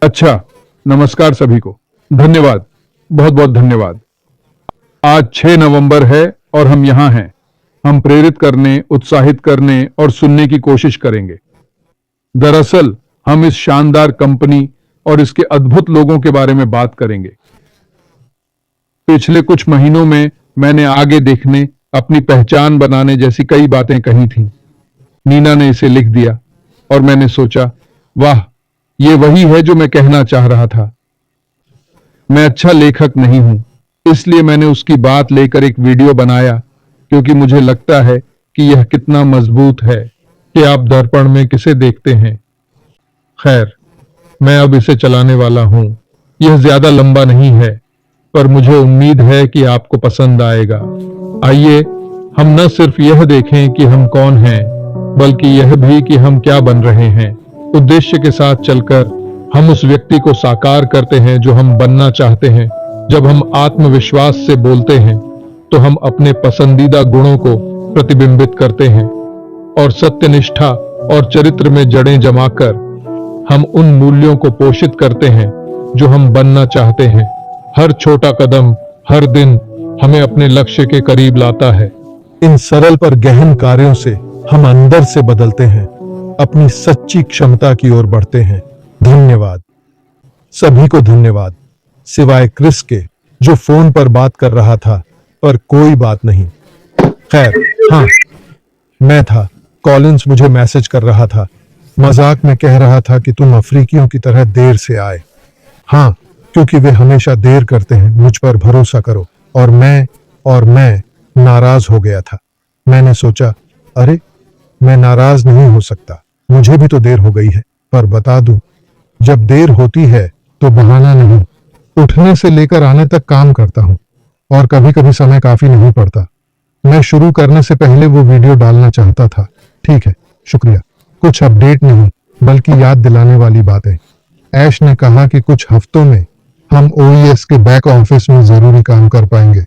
अच्छा, नमस्कार सभी को। धन्यवाद, बहुत बहुत धन्यवाद। आज 6 नवंबर है और हम यहाँ हैं। हम प्रेरित करने, उत्साहित करने और सुनने की कोशिश करेंगे। दरअसल हम इस शानदार कंपनी और इसके अद्भुत लोगों के बारे में बात करेंगे। पिछले कुछ महीनों में मैंने आगे देखने, अपनी पहचान बनाने जैसी कई बातें कही थीं। नीना ने इसे लिख दिया और मैंने सोचा, वाह, ये वही है जो मैं कहना चाह रहा था। मैं अच्छा लेखक नहीं हूं, इसलिए मैंने उसकी बात लेकर एक वीडियो बनाया, क्योंकि मुझे लगता है कि यह कितना मजबूत है कि आप दर्पण में किसे देखते हैं। खैर, मैं अब इसे चलाने वाला हूं। यह ज्यादा लंबा नहीं है, पर मुझे उम्मीद है कि आपको पसंद आएगा। आइए हम न सिर्फ यह देखें कि हम कौन हैं, बल्कि यह भी कि हम क्या बन रहे हैं। उद्देश्य के साथ चलकर हम उस व्यक्ति को साकार करते हैं जो हम बनना चाहते हैं। जब हम आत्मविश्वास से बोलते हैं तो हम अपने पसंदीदा गुणों को प्रतिबिंबित करते हैं, और सत्यनिष्ठा और चरित्र में जड़ें जमाकर हम उन मूल्यों को पोषित करते हैं जो हम बनना चाहते हैं। हर छोटा कदम हर दिन हमें अपने लक्ष्य के करीब लाता है। इन सरल पर गहन कार्यों से हम अंदर से बदलते हैं, अपनी सच्ची क्षमता की ओर बढ़ते हैं। धन्यवाद, सभी को धन्यवाद, सिवाय क्रिस के जो फोन पर बात कर रहा था, पर कोई बात नहीं। खैर, हाँ, मैं था। कॉलिंस मुझे मैसेज कर रहा था, मजाक में कह रहा था कि तुम अफ्रीकियों की तरह देर से आए। हाँ, क्योंकि वे हमेशा देर करते हैं, मुझ पर भरोसा करो। और मैं नाराज हो गया था। मैंने सोचा, अरे, मैं नाराज नहीं हो सकता, मुझे भी तो देर हो गई है। पर बता दूं, जब देर होती है तो बहाना नहीं, उठने से लेकर आने तक काम करता हूं, और कभी कभी समय काफी नहीं पड़ता। मैं शुरू करने से पहले वो वीडियो डालना चाहता था। ठीक है, शुक्रिया। कुछ अपडेट नहीं, बल्कि याद दिलाने वाली बातें। ऐश ने कहा कि कुछ हफ्तों में हम ओईएस के बैक ऑफिस में जरूरी काम कर पाएंगे।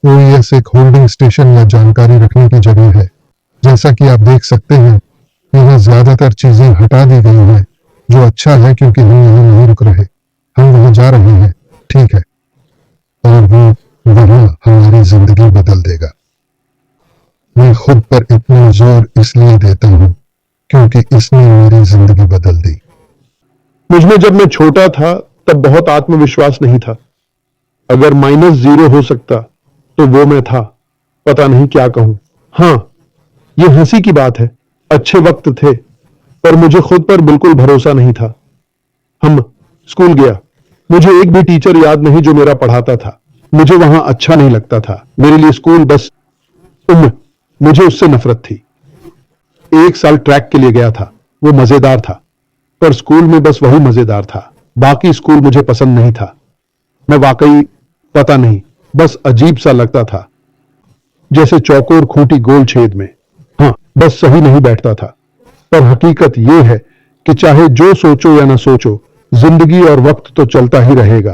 ओईएस एक होल्डिंग स्टेशन या जानकारी रखने की जगह है। जैसा कि आप देख सकते हैं, यहाँ ज्यादातर चीजें हटा दी गई हैं, जो अच्छा है क्योंकि हम यहाँ नहीं रुक रहे, हम वहां जा रहे हैं। ठीक है, और वो वहां हमारी जिंदगी बदल देगा। मैं खुद पर इतना जोर इसलिए देता हूँ क्योंकि इसने मेरी जिंदगी बदल दी। मुझमें जब मैं छोटा था तब बहुत आत्मविश्वास नहीं था। अगर -0 हो सकता तो वो मैं था। पता नहीं क्या कहूं। हाँ, ये हंसी की बात है। अच्छे वक्त थे, पर मुझे खुद पर बिल्कुल भरोसा नहीं था। हम स्कूल गया। मुझे एक भी टीचर याद नहीं जो मेरा पढ़ाता था। मुझे वहां अच्छा नहीं लगता था। मेरे लिए स्कूल बस मुझे उससे नफरत थी। 1 साल ट्रैक के लिए गया था, वो मजेदार था, पर स्कूल में बस वही मजेदार था। बाकी स्कूल मुझे पसंद नहीं था। मैं वाकई, पता नहीं, बस अजीब सा लगता था, जैसे चौकोर खूंटी गोल छेद में। हाँ, बस सही नहीं बैठता था। पर हकीकत यह है कि चाहे जो सोचो या ना सोचो, जिंदगी और वक्त तो चलता ही रहेगा।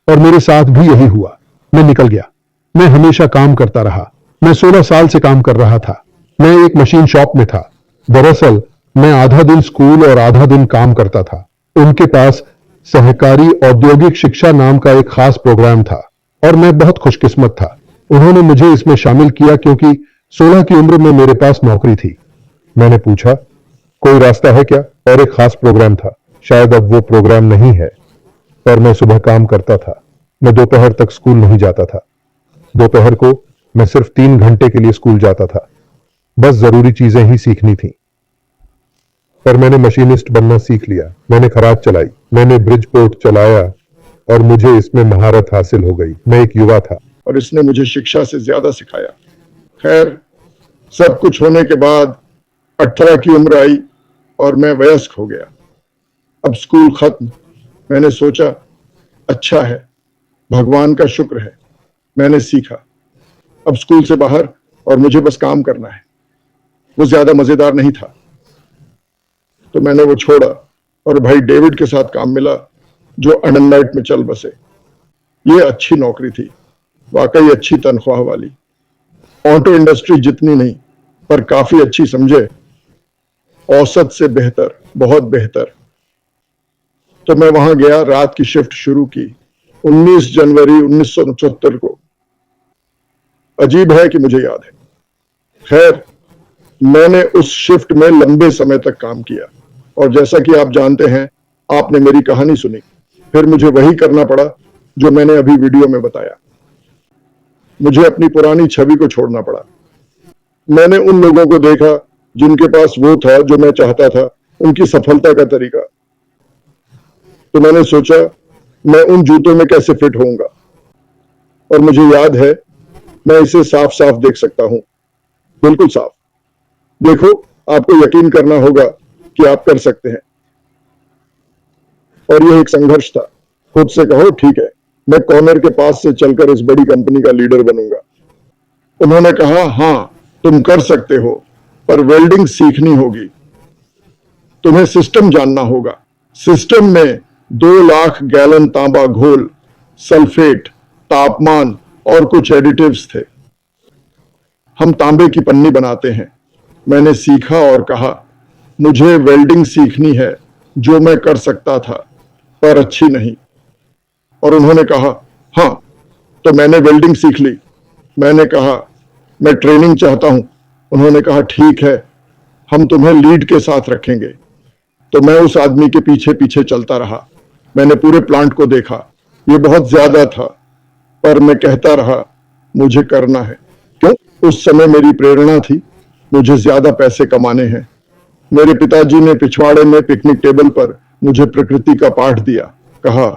और मेरे साथ भी यही हुआ। मैं निकल गया। मैं हमेशा काम करता रहा। मैं 16 साल से काम कर रहा था। मैं एक मशीन शॉप में था। दरअसल मैं आधा दिन स्कूल और आधा दिन काम करता था। उनके पास सहकारी औद्योगिक शिक्षा नाम का एक खास प्रोग्राम था, और मैं बहुत खुशकिस्मत था। उन्होंने मुझे इसमें शामिल किया क्योंकि 16 की उम्र में मेरे पास नौकरी थी। मैंने पूछा, कोई रास्ता है क्या? और एक खास प्रोग्राम था। शायद अब वो प्रोग्राम नहीं है, पर मैं सुबह काम करता था। मैं दोपहर तक स्कूल नहीं जाता था। दोपहर को मैं सिर्फ 3 घंटे के लिए स्कूल जाता था। बस जरूरी चीजें ही सीखनी थी। पर मैंने मशीनिस्ट बनना सीख लिया। मैंने खराद चलाई, मैंने ब्रिजपोर्ट चलाया, और मुझे इसमें महारत हासिल हो गई। मैं एक युवा था और इसने मुझे शिक्षा से ज्यादा सिखाया। खैर, सब कुछ होने के बाद 18 की उम्र आई और मैं वयस्क हो गया। अब स्कूल खत्म। मैंने सोचा, अच्छा है, भगवान का शुक्र है, मैंने सीखा। अब स्कूल से बाहर और मुझे बस काम करना है। वो ज्यादा मजेदार नहीं था, तो मैंने वो छोड़ा और भाई डेविड के साथ काम मिला, जो अडनलाइट में चल बसे। ये अच्छी नौकरी थी, वाकई अच्छी तनख्वाह वाली। ऑटो इंडस्ट्री जितनी नहीं, पर काफी अच्छी, समझे, औसत से बेहतर, बहुत बेहतर। तो मैं वहां गया, रात की शिफ्ट शुरू की 19 जनवरी 1969 को। अजीब है कि मुझे याद है। खैर, मैंने उस शिफ्ट में लंबे समय तक काम किया और जैसा कि आप जानते हैं, आपने मेरी कहानी सुनी, फिर मुझे वही करना पड़ा जो मैंने अभी वीडियो में बताया। मुझे अपनी पुरानी छवि को छोड़ना पड़ा। मैंने उन लोगों को देखा जिनके पास वो था जो मैं चाहता था, उनकी सफलता का तरीका। तो मैंने सोचा मैं उन जूतों में कैसे फिट होऊंगा। और मुझे याद है, मैं इसे साफ साफ देख सकता हूं, बिल्कुल साफ। देखो, आपको यकीन करना होगा कि आप कर सकते हैं। और यह एक संघर्ष था। खुद से कहो, ठीक है, मैं कॉर्नर के पास से चलकर इस बड़ी कंपनी का लीडर बनूंगा। उन्होंने कहा, हां, तुम कर सकते हो, पर वेल्डिंग सीखनी होगी। तुम्हें सिस्टम जानना होगा। सिस्टम में 2 लाख गैलन तांबा घोल, सल्फेट, तापमान और कुछ एडिटिव्स थे। हम तांबे की पन्नी बनाते हैं। मैंने सीखा और कहा, मुझे वेल्डिंग सीखनी है, जो मैं कर सकता था, पर अच्छी नहीं। और उन्होंने कहा, हाँ, तो मैंने वेल्डिंग सीख ली। मैंने कहा, मैं ट्रेनिंग चाहता हूं। उन्होंने कहा, ठीक है, हम तुम्हें लीड के साथ रखेंगे। तो मैं उस आदमी के पीछे पीछे चलता रहा। मैंने पूरे प्लांट को देखा। ये बहुत ज्यादा था, पर मैं कहता रहा, मुझे करना है। क्यों? उस समय मेरी प्रेरणा थी, मुझे ज्यादा पैसे कमाने हैं। मेरे पिताजी ने पिछवाड़े में पिकनिक टेबल पर मुझे प्रकृति का पाठ दिया। कहा,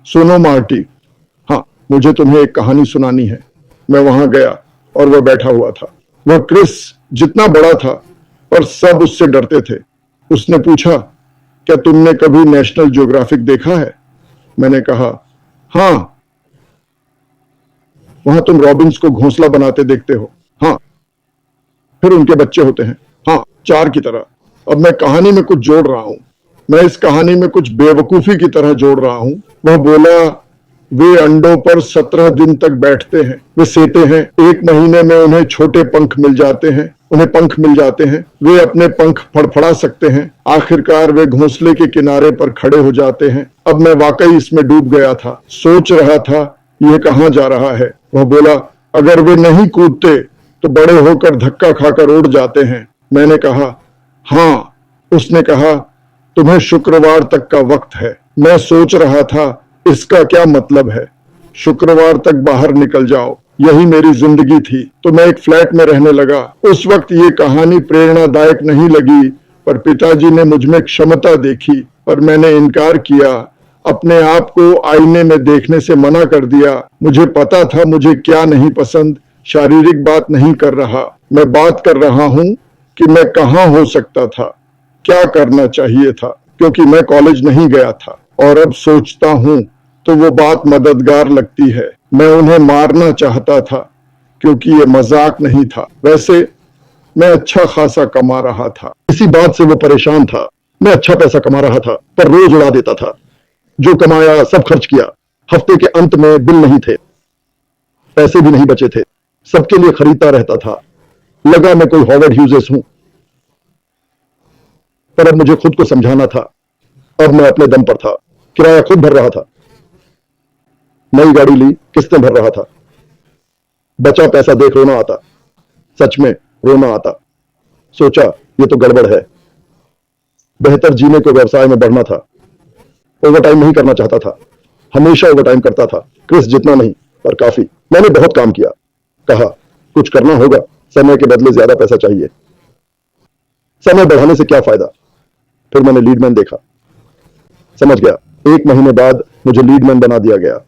सुनो मार्टी, हाँ, मुझे तुम्हें एक कहानी सुनानी है। मैं वहां गया और वह बैठा हुआ था। वह क्रिस जितना बड़ा था, पर सब उससे डरते थे। उसने पूछा, क्या तुमने कभी नेशनल ज्योग्राफिक देखा है? मैंने कहा, हाँ। वहां तुम रॉबिन्स को घोंसला बनाते देखते हो? हाँ। फिर उनके बच्चे होते हैं? हाँ, 4 की तरह। अब मैं कहानी में कुछ जोड़ रहा हूं। मैं इस कहानी में कुछ बेवकूफी की तरह जोड़ रहा हूं। वह बोला, वे अंडों पर 17 दिन तक बैठते हैं, वे सेते हैं। 1 महीने में उन्हें छोटे पंख मिल जाते हैं, उन्हें पंख मिल जाते हैं। वे अपने पंख फड़फड़ा सकते हैं। आखिरकार वे घोंसले के किनारे पर खड़े हो जाते हैं। अब मैं वाकई इसमें डूब गया था, सोच रहा था, यह कहां जा रहा है। वह बोला, अगर वे नहीं कूदते तो बड़े होकर धक्का खाकर उड़ जाते हैं। मैंने कहा, हाँ। उसने कहा, तुम्हें शुक्रवार तक का वक्त है। मैं सोच रहा था, इसका क्या मतलब है? शुक्रवार तक बाहर निकल जाओ। यही मेरी जिंदगी थी। तो मैं एक फ्लैट में रहने लगा। उस वक्त ये कहानी प्रेरणादायक नहीं लगी, पर पिताजी ने मुझमें क्षमता देखी, पर मैंने इनकार किया। अपने आप को आईने में देखने से मना कर दिया। मुझे पता था मुझे क्या नहीं पसंद। शारीरिक बात नहीं कर रहा, मैं बात कर रहा हूं कि मैं कहां हो सकता था, क्या करना चाहिए था, क्योंकि मैं कॉलेज नहीं गया था। और अब सोचता हूं तो वो बात मददगार लगती है। मैं उन्हें मारना चाहता था, क्योंकि ये मजाक नहीं था। वैसे मैं अच्छा खासा कमा रहा था। इसी बात से वो परेशान था। मैं अच्छा पैसा कमा रहा था, पर रोज उड़ा देता था। जो कमाया सब खर्च किया। हफ्ते के अंत में बिल नहीं थे, पैसे भी नहीं बचे थे। सबके लिए खरीदता रहता था। लगा मैं कोई हॉवर्ड ह्यूजेस हूं। पर अब मुझे खुद को समझाना था। अब मैं अपने दम पर था। किराया खुद भर रहा था। नई गाड़ी ली, किस्तें भर रहा था। बचा पैसा देख रोना आता। सच में रोना आता। सोचा, ये तो गड़बड़ है। बेहतर जीने को व्यवसाय में बढ़ना था। ओवरटाइम नहीं करना चाहता था। हमेशा ओवरटाइम करता था, क्रिस जितना नहीं, पर काफी। मैंने बहुत काम किया। कहा, कुछ करना होगा, समय के बदले ज्यादा पैसा चाहिए। समय बढ़ाने से क्या फायदा? फिर मैंने लीडमैन देखा। समझ गया। 1 महीने बाद मुझे लीडमैन बना दिया गया।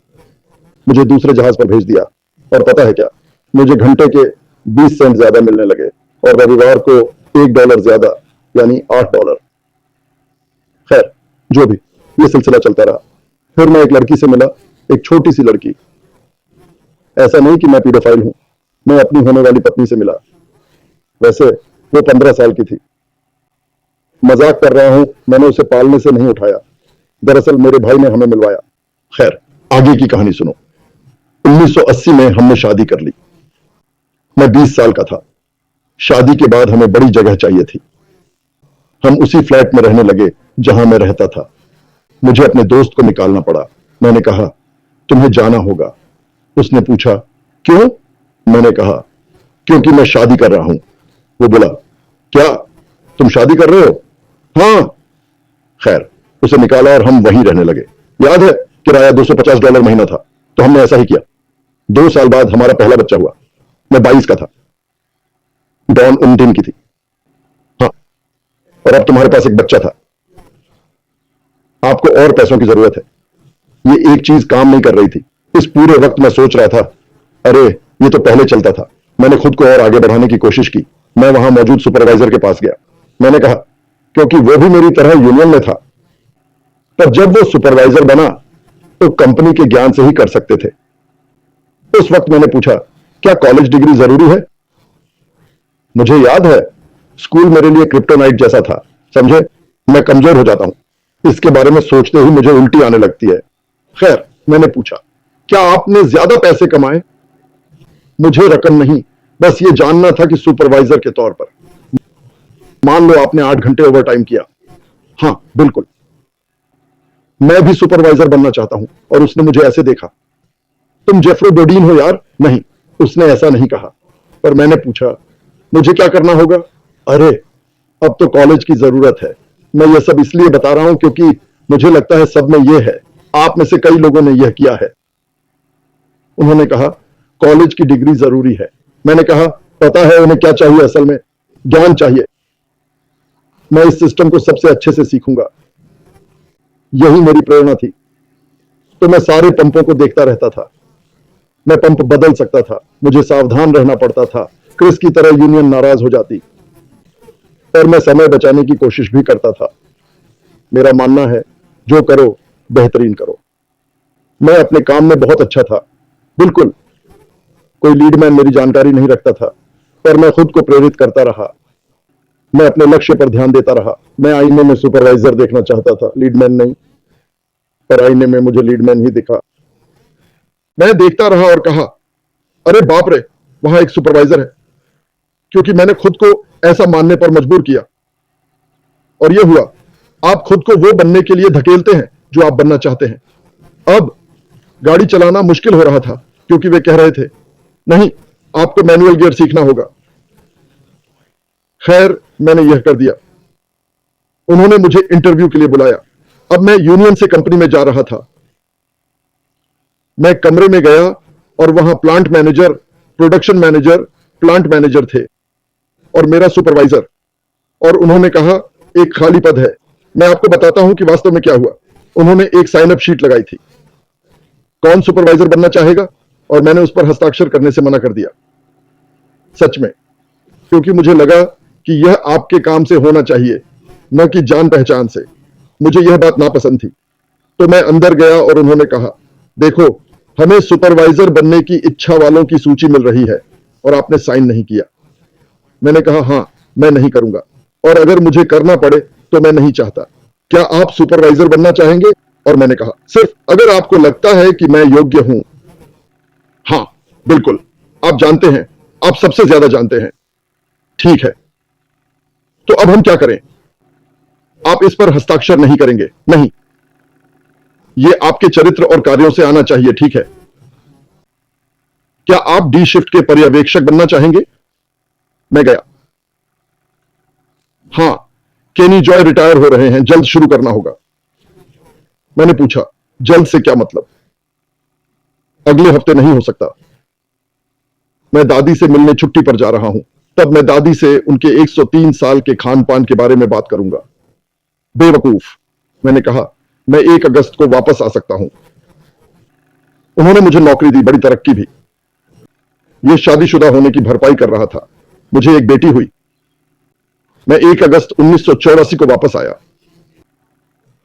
मुझे दूसरे जहाज पर भेज दिया। और पता है क्या, मुझे घंटे के 20 सेंट ज्यादा मिलने लगे और रविवार को $1 ज्यादा, यानी $8। खैर, जो भी, ये सिलसिला चलता रहा। फिर मैं एक लड़की से मिला, एक छोटी सी लड़की। ऐसा नहीं कि मैं पीडोफाइल हूं। मैं अपनी होने वाली पत्नी से मिला। वैसे वो 15 साल की थी। मजाक कर रहा हूं, मैंने उसे पालने से नहीं उठाया। दरअसल मेरे भाई ने हमें मिलवाया। खैर, आगे की कहानी सुनो। 1980 में हमने शादी कर ली। मैं 20 साल का था। शादी के बाद हमें बड़ी जगह चाहिए थी। हम उसी फ्लैट में रहने लगे जहां मैं रहता था। मुझे अपने दोस्त को निकालना पड़ा। मैंने कहा, तुम्हें जाना होगा। उसने पूछा, क्यों? मैंने कहा, क्योंकि मैं शादी कर रहा हूं। वो बोला, क्या तुम शादी कर रहे हो? हाँ। खैर, उसे निकाला और हम वहीं रहने लगे। याद है, किराया $250 महीना था, तो हमने ऐसा ही किया। 2 साल बाद हमारा पहला बच्चा हुआ। मैं 22 का था, डॉन 19 की थी। हाँ, और अब तुम्हारे पास एक बच्चा था। आपको और पैसों की जरूरत है। ये एक चीज काम नहीं कर रही थी। इस पूरे वक्त मैं सोच रहा था, अरे ये तो पहले चलता था। मैंने खुद को और आगे बढ़ाने की कोशिश की। मैं वहां मौजूद सुपरवाइजर के पास गया। मैंने कहा, क्योंकि वो भी मेरी तरह यूनियन में था, पर जब वो सुपरवाइजर बना तो कंपनी के ज्ञान से ही कर सकते थे। उस वक्त मैंने पूछा, क्या कॉलेज डिग्री जरूरी है? मुझे याद है, स्कूल मेरे लिए क्रिप्टोनाइट जैसा था। समझे, मैं कमजोर हो जाता हूं। इसके बारे में सोचते ही मुझे उल्टी आने लगती है। खैर, मैंने पूछा, क्या आपने ज्यादा पैसे कमाए? मुझे रकम नहीं, बस ये जानना था कि सुपरवाइजर के तौर पर। मान लो आपने 8 घंटे ओवरटाइम किया। हाँ, बिल्कुल। मैं भी सुपरवाइजर बनना चाहता हूं। और उसने मुझे ऐसे देखा, तुम जेफ्रो डोडीन हो यार। नहीं, उसने ऐसा नहीं कहा। पर मैंने पूछा, मुझे क्या करना होगा? अरे, अब तो कॉलेज की जरूरत है। मैं यह सब इसलिए बता रहा हूं क्योंकि मुझे लगता है सब में यह है। आप में से कई लोगों ने यह किया है। उन्होंने कहा, कॉलेज की डिग्री जरूरी है। मैंने कहा, पता है उन्हें क्या चाहिए? असल में ज्ञान चाहिए। मैं इस सिस्टम को सबसे अच्छे से सीखूंगा। यही मेरी प्रेरणा थी। तो मैं सारे पंपों को देखता रहता था। मैं पंप बदल सकता था। मुझे सावधान रहना पड़ता था। क्रिस की तरह यूनियन नाराज हो जाती, पर मैं समय बचाने की कोशिश भी करता था। मेरा मानना है, जो करो बेहतरीन करो। मैं अपने काम में बहुत अच्छा था। बिल्कुल, कोई लीडमैन मेरी जानकारी नहीं रखता था, पर मैं खुद को प्रेरित करता रहा। मैं अपने लक्ष्य पर ध्यान देता रहा। मैं आईने में सुपरवाइजर देखना चाहता था, लीडमैन नहीं। पर आईने में मुझे लीडमैन ही दिखा। मैं देखता रहा और कहा, अरे बाप रे, वहां एक सुपरवाइजर है। क्योंकि मैंने खुद को ऐसा मानने पर मजबूर किया। और यह हुआ, आप खुद को वो बनने के लिए धकेलते हैं जो आप बनना चाहते हैं। अब गाड़ी चलाना मुश्किल हो रहा था क्योंकि वे कह रहे थे, नहीं, आपको मैनुअल गियर सीखना होगा। खैर, मैंने यह कर दिया। उन्होंने मुझे इंटरव्यू के लिए बुलाया। अब मैं यूनियन से कंपनी में जा रहा था। मैं कमरे में गया और वहां plant manager, production manager, plant manager थे और मेरा सुपरवाइजर। और उन्होंने कहा, एक खाली पद है। मैं आपको बताता हूं कि वास्तव में क्या हुआ। उन्होंने एक साइन अप शीट लगाई थी, कौन सुपरवाइजर बनना चाहेगा, और मैंने उस पर हस्ताक्षर करने से मना कर दिया। सच में, क्योंकि मुझे लगा कि यह आपके काम से होना चाहिए, न कि जान पहचान से। मुझे यह बात नापसंद थी। तो मैं अंदर गया और उन्होंने कहा, देखो, हमें सुपरवाइजर बनने की इच्छा वालों की सूची मिल रही है और आपने साइन नहीं किया। मैंने कहा, हां, मैं नहीं करूंगा, और अगर मुझे करना पड़े तो मैं नहीं चाहता। क्या आप सुपरवाइजर बनना चाहेंगे? और मैंने कहा, सिर्फ अगर आपको लगता है कि मैं योग्य हूं। हां, बिल्कुल, आप जानते हैं, आप सबसे ज्यादा जानते हैं। ठीक है, तो अब हम क्या करें? आप इस पर हस्ताक्षर नहीं करेंगे। नहीं, यह आपके चरित्र और कार्यों से आना चाहिए, ठीक है? क्या आप डी शिफ्ट के पर्यवेक्षक बनना चाहेंगे? मैं गया। हां, केनी जॉय रिटायर हो रहे हैं, जल्द शुरू करना होगा। मैंने पूछा, जल्द से क्या मतलब? अगले हफ्ते नहीं हो सकता। मैं दादी से मिलने छुट्टी पर जा रहा हूं। तब मैं दादी से उनके 103 साल के खान पान के बारे में बात करूंगा। बेवकूफ, मैंने कहा, मैं 1 अगस्त को वापस आ सकता हूं। उन्होंने मुझे नौकरी दी, बड़ी तरक्की भी। यह शादीशुदा होने की भरपाई कर रहा था। मुझे एक बेटी हुई। मैं 1 अगस्त 1984 को वापस आया।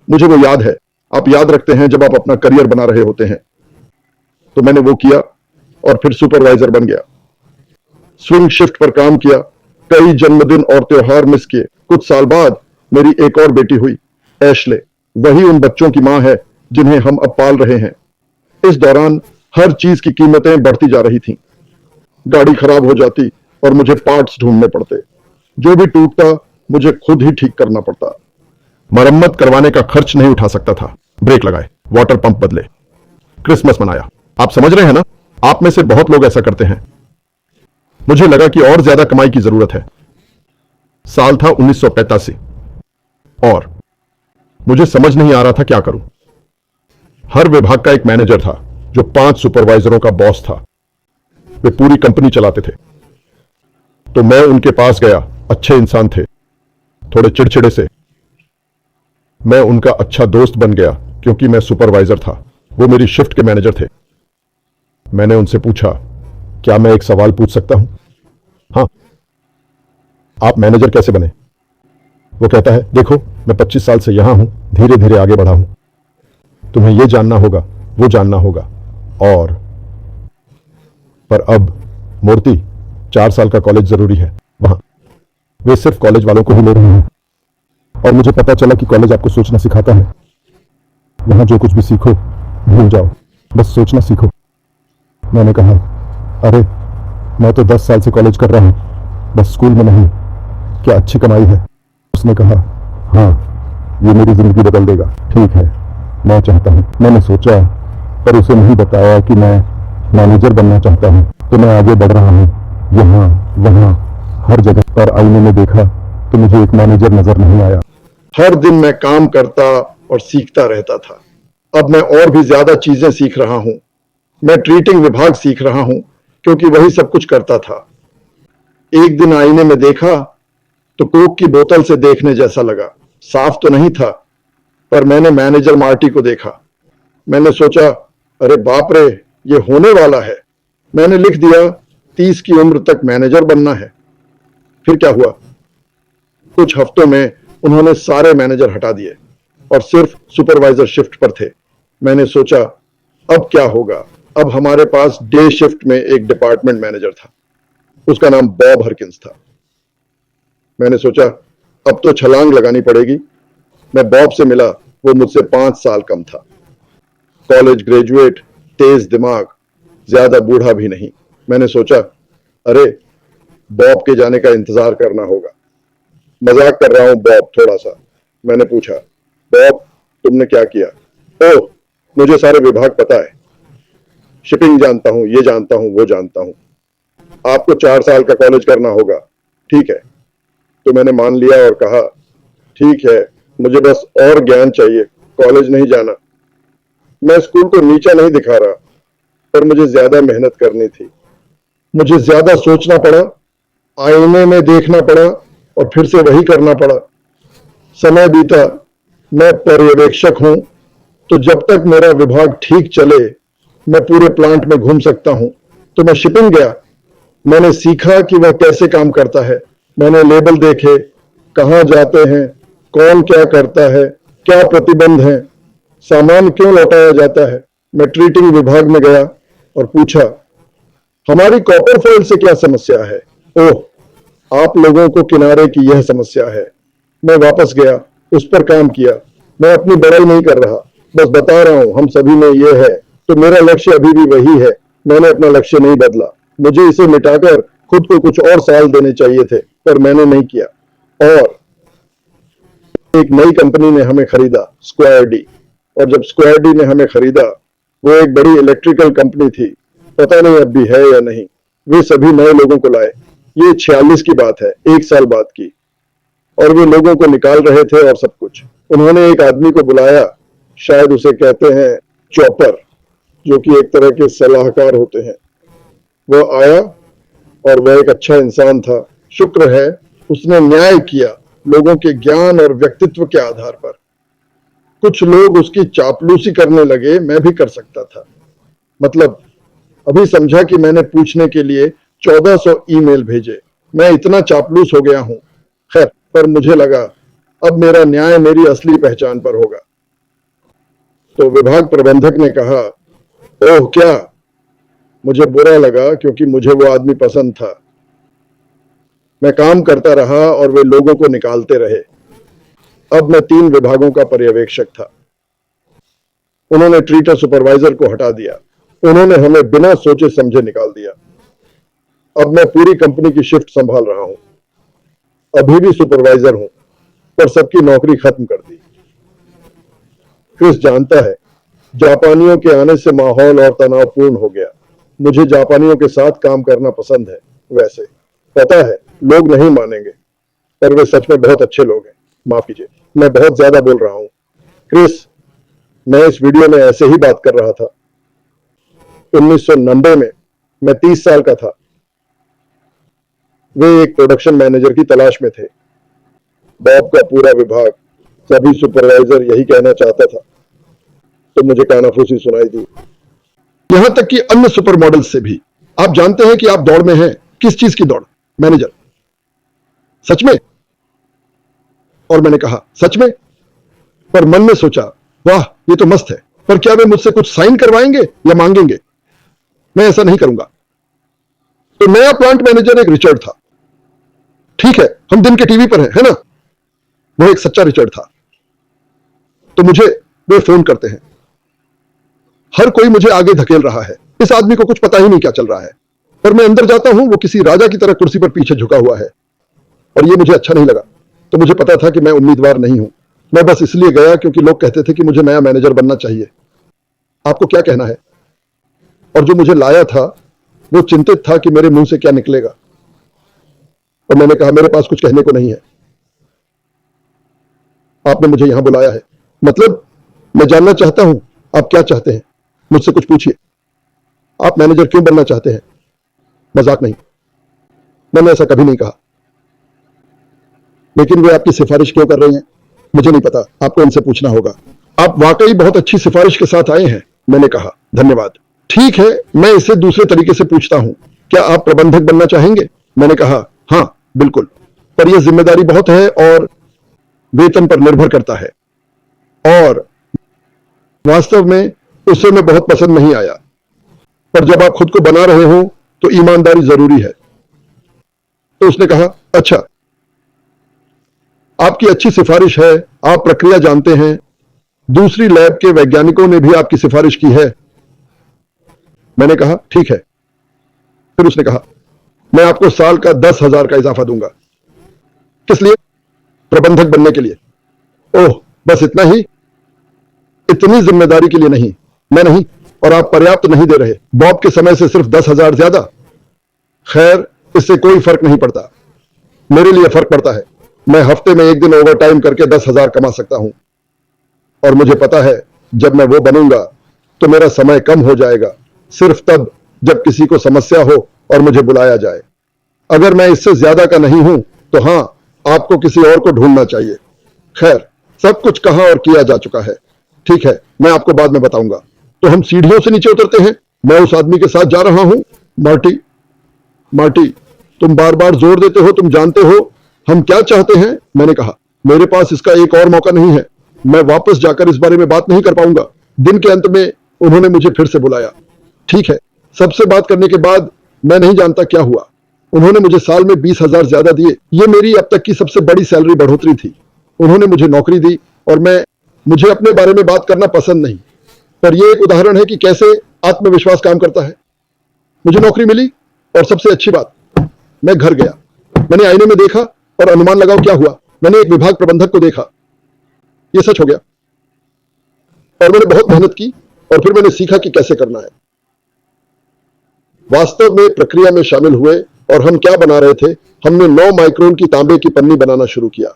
मुझे वो याद है। आप याद रखते हैं जब आप अपना करियर बना रहे होते हैं। तो मैंने वो किया और फिर सुपरवाइजर बन गया। स्विंग शिफ्ट पर काम किया, कई जन्मदिन और त्योहार मिस किए। कुछ साल बाद मेरी एक और बेटी हुई, एशले। वही उन बच्चों की मां है जिन्हें हम अब पाल रहे हैं। इस दौरान हर चीज की कीमतें बढ़ती जा रही थीं। गाड़ी खराब हो जाती और मुझे पार्ट्स ढूंढने पड़ते। जो भी टूटता मुझे खुद ही ठीक करना पड़ता। मरम्मत करवाने का खर्च नहीं उठा सकता था। ब्रेक लगाए, वाटर पंप बदले, क्रिसमस मनाया। आप समझ रहे हैं ना? आप में से बहुत लोग ऐसा करते हैं। मुझे लगा कि और ज्यादा कमाई की जरूरत है। साल था 1985 और मुझे समझ नहीं आ रहा था क्या करूं। हर विभाग का एक मैनेजर था जो 5 सुपरवाइजरों का बॉस था। वे पूरी कंपनी चलाते थे। तो मैं उनके पास गया। अच्छे इंसान थे, थोड़े चिड़चिड़े से। मैं उनका अच्छा दोस्त बन गया क्योंकि मैं सुपरवाइजर था, वो मेरी शिफ्ट के मैनेजर थे। मैंने उनसे पूछा, क्या मैं एक सवाल पूछ सकता हूं? हाँ। आप मैनेजर कैसे बने? वो कहता है, देखो मैं 25 साल से यहां हूं, धीरे धीरे आगे बढ़ा हूं। तुम्हें यह जानना होगा, वो जानना होगा। और पर अब मूर्ति 4 साल का कॉलेज जरूरी है वहां। वे सिर्फ कॉलेज वालों को ही ले रहे हैं। और मुझे पता चला कि कॉलेज आपको सोचना सिखाता है। वहां जो कुछ भी सीखो भूल जाओ, बस सोचना सीखो। मैंने कहा, अरे मैं तो 10 साल से कॉलेज कर रहा हूं, बस स्कूल में नहीं। क्या अच्छी कमाई है? उसने कहा, हाँ ये मेरी जिंदगी बदल देगा। ठीक है, मैं चाहता हूं। मैंने सोचा, पर उसे नहीं बताया कि मैं मैनेजर बनना चाहता हूं। तो मैं आगे बढ़ रहा हूं, यहां वहां हर जगह। पर आईने में देखा तो मुझे एक मैनेजर नजर नहीं आया। हर दिन मैं काम करता और सीखता रहता था। अब मैं और भी ज्यादा चीजें सीख रहा हूं। मैं ट्रीटिंग विभाग सीख रहा हूं क्योंकि वही सब कुछ करता था। एक दिन आईने में देखा तो कोक की बोतल से देखने जैसा लगा। साफ तो नहीं था, पर मैंने मैनेजर मार्टी को देखा। मैंने सोचा, अरे बाप रे, ये होने वाला है। मैंने लिख दिया 30 की उम्र तक मैनेजर बनना है। फिर क्या हुआ? कुछ हफ्तों में उन्होंने सारे मैनेजर हटा दिए और सिर्फ सुपरवाइजर शिफ्ट पर थे। मैंने सोचा, अब क्या होगा? अब हमारे पास डे शिफ्ट में एक डिपार्टमेंट मैनेजर था। उसका नाम बॉब हरकिंस था। मैंने सोचा, अब तो छलांग लगानी पड़ेगी। मैं बॉब से मिला। वो मुझसे 5 साल कम था। कॉलेज ग्रेजुएट, तेज दिमाग, ज्यादा बूढ़ा भी नहीं। मैंने सोचा, अरे बॉब के जाने का इंतजार करना होगा। मजाक कर रहा हूं बॉब, थोड़ा सा। मैंने पूछा, बॉब तुमने क्या किया? ओह, मुझे सारे विभाग पता है। शिपिंग जानता हूं, ये जानता हूं, वो जानता हूं। आपको 4 साल का कॉलेज करना होगा। ठीक है। तो मैंने मान लिया और कहा, ठीक है, मुझे बस और ज्ञान चाहिए, कॉलेज नहीं जाना। मैं स्कूल को नीचा नहीं दिखा रहा, पर मुझे ज्यादा मेहनत करनी थी। मुझे ज्यादा सोचना पड़ा, आईने में देखना पड़ा और फिर से वही करना पड़ा। समय बीता। मैं पर्यवेक्षक हूं, तो जब तक मेरा विभाग ठीक चले, मैं पूरे प्लांट में घूम सकता हूं। तो मैं शिपिंग गया। मैंने सीखा कि वह कैसे काम करता है। मैंने लेबल देखे, कहां जाते हैं, कौन क्या करता है, क्या प्रतिबंध है, सामान क्यों लौटाया जाता है। मैं ट्रीटिंग विभाग में गया और पूछा, हमारी कॉपर फॉइल से क्या समस्या है? ओह, आप लोगों को किनारे की यह समस्या है। मैं वापस गया, उस पर काम किया। मैं अपनी बड़ाई नहीं कर रहा, बस बता रहा हूं हम सभी में यह है। तो मेरा लक्ष्य अभी भी वही है। मैंने अपना लक्ष्य नहीं बदला। मुझे इसे मिटाकर खुद को कुछ और साल देने चाहिए थे, पर मैंने नहीं किया। और एक नई कंपनी ने हमें खरीदा, स्क्वायर डी। और जब स्क्वायर डी ने हमें खरीदा, वो एक बड़ी इलेक्ट्रिकल कंपनी थी। पता नहीं अब भी है या नहीं। वे सभी नए लोगों को लाए। ये 46 की बात है, 1 साल बाद की। और वे लोगों को निकाल रहे थे और सब कुछ। उन्होंने एक आदमी को बुलाया, शायद उसे कहते हैं चॉपर, जो कि एक तरह के सलाहकार होते हैं। वह आया और वह एक अच्छा इंसान था। शुक्र है उसने न्याय किया, लोगों के ज्ञान और व्यक्तित्व के आधार पर। कुछ लोग उसकी चापलूसी करने लगे, मैं भी कर सकता था। मतलब अभी समझा कि मैंने पूछने के लिए 1400 ईमेल भेजे। मैं इतना चापलूस हो गया हूं। खैर, पर मुझे लगा अब मेरा न्याय मेरी असली पहचान पर होगा। तो विभाग प्रबंधक ने कहा, ओह क्या? मुझे बुरा लगा क्योंकि मुझे वो आदमी पसंद था। मैं काम करता रहा और वे लोगों को निकालते रहे। अब मैं 3 विभागों का पर्यवेक्षक था। उन्होंने ट्रीटर सुपरवाइजर को हटा दिया। उन्होंने हमें बिना सोचे समझे निकाल दिया। अब मैं पूरी कंपनी की शिफ्ट संभाल रहा हूं। अभी भी सुपरवाइजर हूं, पर सबकी नौकरी खत्म कर दी। क्रिस जानता है, जापानियों के आने से माहौल और तनावपूर्ण हो गया। मुझे जापानियों के साथ काम करना पसंद है। वैसे पता है लोग नहीं मानेंगे, पर वे सच में बहुत अच्छे लोग हैं। माफ कीजिए, मैं बहुत ज्यादा बोल रहा हूँ। क्रिस, मैं इस वीडियो में ऐसे ही बात कर रहा था। 1990 में मैं 30 साल का था। वे एक प्रोडक्शन मैनेजर की तलाश में थे। बॉब का पूरा विभाग, सभी सुपरवाइजर यही कहना चाहता था, तो मुझे कानाफूसी सुनाई दी। यहां तक कि अन्य सुपर मॉडल्स से भी। आप जानते हैं कि आप दौड़ में हैं। किस चीज की दौड़? मैनेजर। सच में? और मैंने कहा सच में, पर मन में सोचा वाह ये तो मस्त है, पर क्या वे मुझसे कुछ साइन करवाएंगे या मांगेंगे? मैं ऐसा नहीं करूंगा। तो नया प्लांट मैनेजर एक रिचर्ड था। ठीक है, हम दिन के टीवी पर हैं, है ना? वो एक सच्चा रिचर्ड था। तो मुझे वे फोन करते हैं। हर कोई मुझे आगे धकेल रहा है। इस आदमी को कुछ पता ही नहीं क्या चल रहा है। पर मैं अंदर जाता हूं, वो किसी राजा की तरह कुर्सी पर पीछे झुका हुआ है, और ये मुझे अच्छा नहीं लगा। तो मुझे पता था कि मैं उम्मीदवार नहीं हूं। मैं बस इसलिए गया क्योंकि लोग कहते थे कि मुझे नया मैनेजर बनना चाहिए। आपको क्या कहना है? और जो मुझे लाया था वो चिंतित था कि मेरे मुंह से क्या निकलेगा। और मैंने कहा मेरे पास कुछ कहने को नहीं है। आपने मुझे यहां बुलाया है, मतलब मैं जानना चाहता हूं आप क्या चाहते हैं। मुझसे कुछ पूछिए। आप मैनेजर क्यों बनना चाहते हैं? मजाक नहीं, मैंने ऐसा कभी नहीं कहा। लेकिन वे आपकी सिफारिश क्यों कर रहे हैं? मुझे नहीं पता, आपको इनसे पूछना होगा। आप वाकई बहुत अच्छी सिफारिश के साथ आए हैं। मैंने कहा धन्यवाद। ठीक है, मैं इसे दूसरे तरीके से पूछता हूं, क्या आप प्रबंधक बनना चाहेंगे? मैंने कहा हां बिल्कुल, पर यह जिम्मेदारी बहुत है और वेतन पर निर्भर करता है। और वास्तव में उसे मैं बहुत पसंद नहीं आया। पर जब आप खुद को बना रहे हो तो ईमानदारी जरूरी है। तो उसने कहा अच्छा, आपकी अच्छी सिफारिश है, आप प्रक्रिया जानते हैं, दूसरी लैब के वैज्ञानिकों ने भी आपकी सिफारिश की है। मैंने कहा ठीक है। फिर उसने कहा मैं आपको साल का 10,000 का इजाफा दूंगा। किस लिए? प्रबंधक बनने के लिए। ओह, बस इतना ही? इतनी जिम्मेदारी के लिए नहीं। मैं नहीं, और आप पर्याप्त नहीं दे रहे। बॉब के समय से सिर्फ 10,000 ज्यादा। खैर, इससे कोई फर्क नहीं पड़ता। मेरे लिए फर्क पड़ता है। मैं हफ्ते में एक दिन ओवर टाइम करके 10,000 कमा सकता हूं। और मुझे पता है जब मैं वो बनूंगा तो मेरा समय कम हो जाएगा, सिर्फ तब जब किसी को समस्या हो और मुझे बुलाया जाए। अगर मैं इससे ज्यादा का नहीं हूं तो हां, आपको किसी और को ढूंढना चाहिए। खैर, सब कुछ कहा और किया जा चुका है। ठीक है, मैं आपको बाद में बताऊंगा। तो हम सीढ़ियों से नीचे उतरते हैं। मैं उस आदमी के साथ जा रहा हूं। मार्टी, मार्टी, तुम बार बार जोर देते हो, तुम जानते हो हम क्या चाहते हैं। मैंने कहा मेरे पास इसका एक और मौका नहीं है। मैं वापस जाकर इस बारे में बात नहीं कर पाऊंगा। दिन के अंत में उन्होंने मुझे फिर से बुलाया। ठीक है, सबसे बात करने के बाद मैं नहीं जानता क्या हुआ। उन्होंने मुझे साल में 20,000 ज्यादा दिए। ये मेरी अब तक की सबसे बड़ी सैलरी बढ़ोतरी थी। उन्होंने मुझे नौकरी दी और मुझे अपने बारे में बात करना पसंद नहीं, पर यह एक उदाहरण है कि कैसे आत्मविश्वास काम करता है। मुझे नौकरी मिली और सबसे अच्छी बात, मैं घर गया। मैंने आईने में देखा और अनुमान लगाओ क्या हुआ। मैंने एक विभाग प्रबंधक को देखा। यह सच हो गया। और मैंने बहुत मेहनत की और फिर मैंने सीखा कि कैसे करना है। वास्तव में प्रक्रिया में शामिल हुए और हम क्या बना रहे थे, हमने 9 माइक्रोन की तांबे की पन्नी बनाना शुरू किया।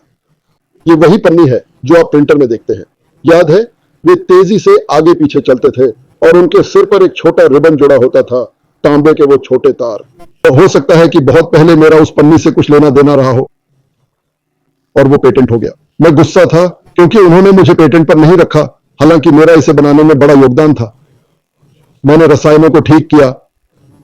ये वही पन्नी है जो आप प्रिंटर में देखते हैं। याद है, वे तेजी से आगे पीछे चलते थे और उनके सिर पर एक छोटा रिबन जुड़ा होता था, तांबे के वो छोटे तार। तो हो सकता है कि बहुत पहले मेरा उस पन्नी से कुछ लेना देना रहा हो और वो पेटेंट हो गया। मैं गुस्सा था क्योंकि उन्होंने मुझे पेटेंट पर नहीं रखा, हालांकि मेरा इसे बनाने में बड़ा योगदान था। मैंने रसायनों को ठीक किया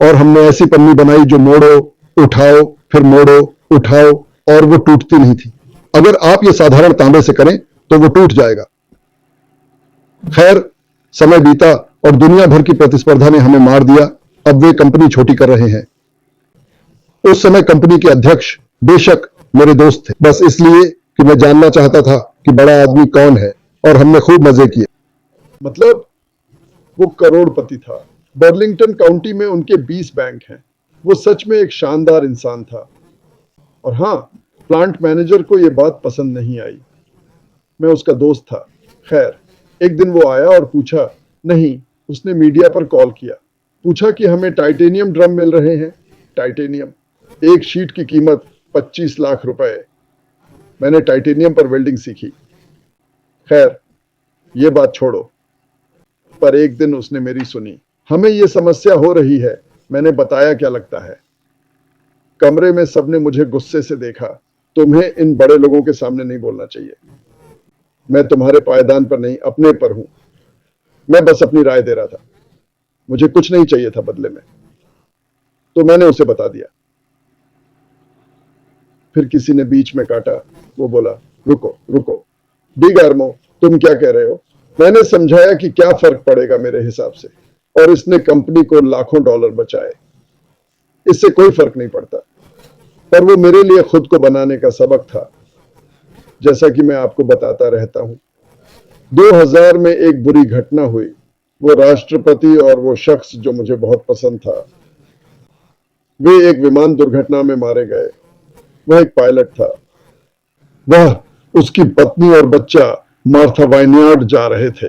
और हमने ऐसी पन्नी बनाई जो मोड़ो, उठाओ, फिर मोड़ो, उठाओ, और वो टूटती नहीं थी। अगर आप ये साधारण तांबे से करें तो वो टूट जाएगा। खैर, समय बीता और दुनिया भर की प्रतिस्पर्धा ने हमें मार दिया। अब वे कंपनी छोटी कर रहे हैं। उस समय कंपनी के अध्यक्ष बेशक मेरे दोस्त थे, बस इसलिए कि मैं जानना चाहता था कि बड़ा आदमी कौन है, और हमने खूब मजे किए। मतलब वो करोड़पति था। बर्लिंगटन काउंटी में उनके 20 बैंक हैं। वो सच में एक शानदार इंसान था। और हां, प्लांट मैनेजर को यह बात पसंद नहीं आई। मैं उसका दोस्त था। खैर, एक दिन वो आया और पूछा, नहीं, उसने मीडिया पर कॉल किया, पूछा कि हमें टाइटेनियम ड्रम मिल रहे हैं। टाइटेनियम, एक शीट की कीमत 25 लाख रुपए। मैंने टाइटेनियम पर वेल्डिंग सीखी। खैर, ये बात छोड़ो। पर एक दिन उसने मेरी सुनी। हमें ये समस्या हो रही है। मैंने बताया क्या लगता है। कमरे में सबने मुझे गुस्से से देखा। तुम्हें इन बड़े लोगों के सामने नहीं बोलना चाहिए। मैं तुम्हारे पायदान पर नहीं, अपने पर हूं। मैं बस अपनी राय दे रहा था। मुझे कुछ नहीं चाहिए था बदले में, तो मैंने उसे बता दिया। फिर किसी ने बीच में काटा। वो बोला, रुको रुको डी गार्मो, तुम क्या कह रहे हो? मैंने समझाया कि क्या फर्क पड़ेगा मेरे हिसाब से, और इसने कंपनी को लाखों डॉलर बचाए। इससे कोई फर्क नहीं पड़ता, पर वो मेरे लिए खुद को बनाने का सबक था। जैसा कि मैं आपको बताता रहता हूं, 2000 में एक बुरी घटना हुई। वो राष्ट्रपति और वो शख्स जो मुझे बहुत पसंद था, वे एक विमान दुर्घटना में मारे गए। वह एक पायलट था। वह, उसकी पत्नी और बच्चा मार्था वाइनयार्ड जा रहे थे,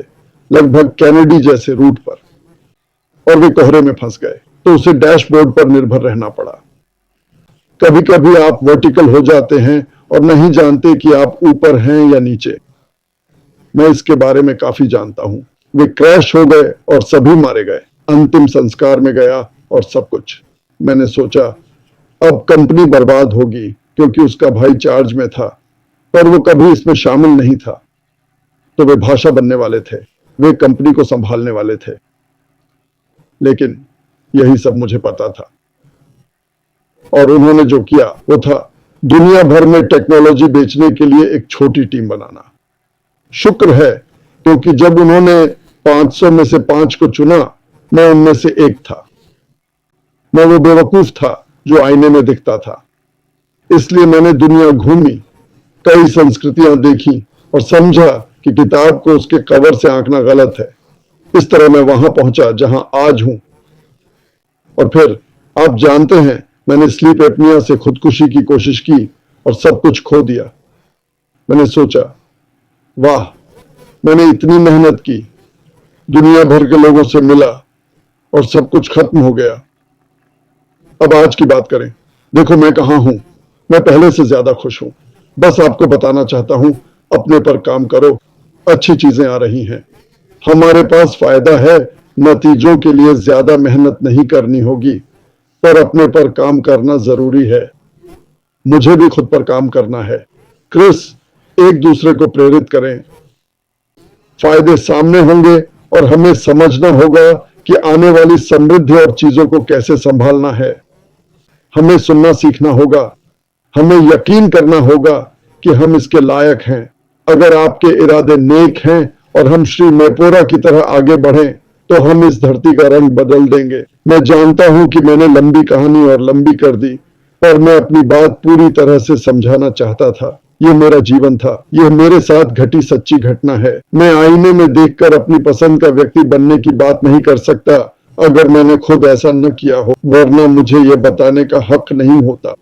लगभग कैनेडी जैसे रूट पर, और वे कोहरे में फंस गए, तो उसे डैशबोर्ड पर निर्भर रहना पड़ा। कभी कभी आप वर्टिकल हो जाते हैं और नहीं जानते कि आप ऊपर हैं या नीचे। मैं इसके बारे में काफी जानता हूं। वे क्रैश हो गए और सभी मारे गए। अंतिम संस्कार में गया और सब कुछ। मैंने सोचा, अब कंपनी बर्बाद होगी, क्योंकि उसका भाई चार्ज में था, पर वो कभी इसमें शामिल नहीं था। तो वे भाषा बनने वाले थे, वे कंपनी को संभालने वाले थे। लेकिन यही सब मुझे पता था, और उन्होंने जो किया वो था दुनिया भर में टेक्नोलॉजी बेचने के लिए एक छोटी टीम बनाना। शुक्र है, क्योंकि जब उन्होंने 500 में से 5 को चुना, मैं उनमें से एक था। मैं वो बेवकूफ था जो आईने में दिखता था। इसलिए मैंने दुनिया घूमी, कई संस्कृतियां देखी और समझा कि किताब को उसके कवर से आंकना गलत है। इस तरह मैं वहां पहुंचा जहां आज हूं। और फिर आप जानते हैं, मैंने स्लीप एपनिया से खुदकुशी की कोशिश की और सब कुछ खो दिया। मैंने सोचा, वाह, मैंने इतनी मेहनत की, दुनिया भर के लोगों से मिला और सब कुछ खत्म हो गया। अब आज की बात करें। देखो मैं कहां हूं। मैं पहले से ज्यादा खुश हूं। बस आपको बताना चाहता हूं, अपने पर काम करो, अच्छी चीजें आ रही हैं। हमारे पास फायदा है, नतीजों के लिए ज्यादा मेहनत नहीं करनी होगी, पर अपने पर काम करना जरूरी है। मुझे भी खुद पर काम करना है। क्रिस, एक दूसरे को प्रेरित करें। फायदे सामने होंगे और हमें समझना होगा कि आने वाली समृद्धि और चीजों को कैसे संभालना है। हमें सुनना सीखना होगा। हमें यकीन करना होगा कि हम इसके लायक हैं। अगर आपके इरादे नेक हैं और हम श्री मैपोरा की तरह आगे बढ़ें, तो हम इस धरती का रंग बदल देंगे। मैं जानता हूं कि मैंने लंबी कहानी और लंबी कर दी, पर मैं अपनी बात पूरी तरह से समझाना चाहता था। ये मेरा जीवन था, यह मेरे साथ घटी सच्ची घटना है। मैं आईने में देखकर अपनी पसंद का व्यक्ति बनने की बात नहीं कर सकता अगर मैंने खुद ऐसा न किया हो, वरना मुझे यह बताने का हक नहीं होता।